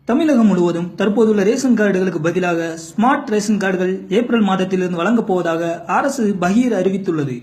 தமிழகம் முழுவதும் தற்போதுள்ள ரேஷன் கார்டுகளுக்கு பதிலாக ஸ்மார்ட் ரேஷன் கார்டுகள் ஏப்ரல் மாதத்திலிருந்து வழங்கப் போவதாக அரசு பகீர் அறிவித்துள்ளது.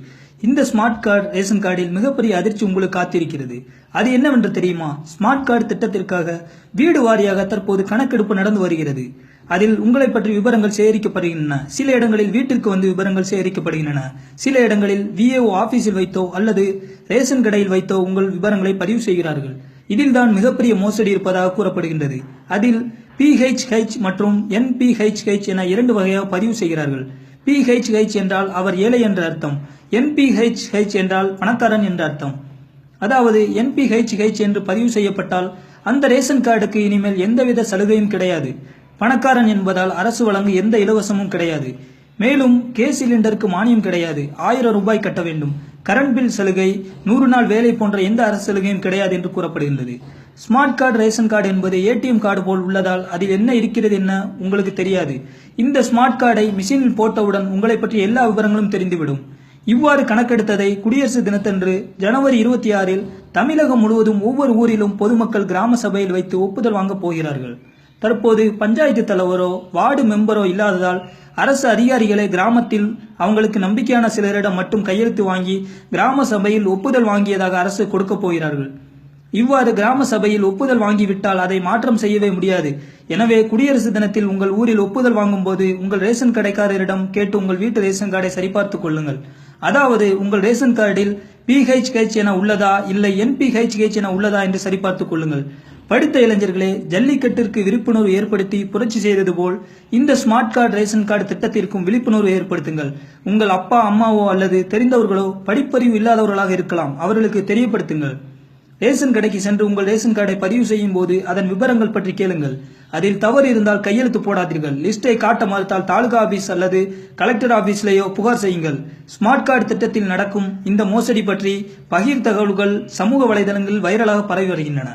இந்த ஸ்மார்ட் கார்டு ரேஷன் கார்டில் மிகப்பெரிய அதிர்ச்சி உங்களுக்கு காத்திருக்கிறது. அது என்னவென்று தெரியுமா? ஸ்மார்ட் கார்டு திட்டத்திற்காக வீடு வாரியாக தற்போது கணக்கெடுப்பு நடந்து வருகிறது. அதில் உங்களை பற்றி விவரங்கள் சேகரிக்கப்படுகின்றன. சில இடங்களில் வீட்டிற்கு வந்து விவரங்கள் சேகரிக்கப்படுகின்றன. சில இடங்களில் விஏஓ ஆபீஸில் வைத்தோ அல்லது ரேஷன் கடையில் வைத்தோ உங்கள் விவரங்களை பதிவு செய்கிறார்கள். இதில் தான் மிகப்பெரிய மோசடி இருப்பதாக கூறப்படுகின்றது. அதில் PHH மற்றும் NPHH என இரண்டு வகையாக பதிவு செய்கிறார்கள். PHH என்றால் அவர் ஏழை என்ற அர்த்தம். NPHH என்றால் பணக்காரன் என்ற அர்த்தம். அதாவது NPHH என்று பதிவு செய்யப்பட்டால் அந்த ரேஷன் கார்டுக்கு இனிமேல் எந்தவித சலுகையும் கிடையாது. பணக்காரன் என்பதால் அரசு வழங்கும் எந்த இலவசமும் கிடையாது. மேலும் கேஸ் சிலிண்டருக்கு மானியம் கிடையாது. 1000 ரூபாய் கட்ட வேண்டும். கரண்ட் பில் சலுகை, 100 நாள் வேலை போன்ற எந்த அரசு சலுகையும் கிடையாது என்று கூறப்படுகின்றது. ஸ்மார்ட் கார்டு ரேஷன் கார்டு என்பது ATM கார்டு போல் உள்ளதால் அதில் என்ன இருக்கிறது என்ன உங்களுக்கு தெரியாது. இந்த ஸ்மார்ட் கார்டை மிஷினில் போட்டவுடன் உங்களை பற்றி எல்லா விவரங்களும் தெரிந்துவிடும். இவ்வாறு கணக்கெடுத்ததை குடியரசு தினத்தன்று ஜனவரி 26 தமிழகம் முழுவதும் ஒவ்வொரு ஊரிலும் பொதுமக்கள் கிராம சபையில் வைத்து ஒப்புதல் வாங்கப் போகிறார்கள். தற்போது பஞ்சாயத்து தலைவரோ வார்டு மெம்பரோ இல்லாததால் அரசு அதிகாரிகளை கிராமத்தில் அவங்களுக்கு நம்பிக்கையான சிலரிடம் மட்டும் கையெழுத்து வாங்கி கிராம சபையில் ஒப்புதல் வாங்கியதாக அரசு கொடுக்க போகிறார்கள். இவ்வாறு கிராம சபையில் ஒப்புதல் வாங்கிவிட்டால் அதை மாற்றம் செய்யவே முடியாது. எனவே குடியரசு தினத்தில் உங்கள் ஊரில் ஒப்புதல் வாங்கும் போது உங்கள் ரேஷன் கடைக்காரரிடம் கேட்டு உங்கள் வீட்டு ரேஷன் கார்டை சரிபார்த்துக் கொள்ளுங்கள். அதாவது உங்கள் ரேஷன் கார்டில் PHH என உள்ளதா இல்லை NPHH என உள்ளதா என்று சரிபார்த்துக் கொள்ளுங்கள். படித்த இளைஞர்களே, ஜல்லிக்கட்டிற்கு விழிப்புணர்வு ஏற்படுத்தி புரட்சி செய்தது போல் இந்த ஸ்மார்ட் கார்டு ரேஷன் கார்டு திட்டத்திற்கும் விழிப்புணர்வு ஏற்படுத்துங்கள். உங்கள் அப்பா அம்மாவோ அல்லது தெரிந்தவர்களோ படிப்பறிவு இல்லாதவர்களாக இருக்கலாம், அவர்களுக்கு தெரியப்படுத்துங்கள். ரேஷன் கடைக்கு சென்று உங்கள் ரேஷன் கார்டை பதிவு செய்யும் போது அதன் விவரங்கள் பற்றி கேளுங்கள். அதில் தவறு இருந்தால் கையெழுத்து போடாதீர்கள். லிஸ்டை காட்ட மறுத்தால் தாலுகா ஆபீஸ் அல்லது கலெக்டர் ஆபீஸ்லேயோ புகார் செய்யுங்கள். ஸ்மார்ட் கார்டு திட்டத்தில் நடக்கும் இந்த மோசடி பற்றி பகிர் தகவல்கள் சமூக வலைதளங்களில் வைரலாக பரவி வருகின்றன.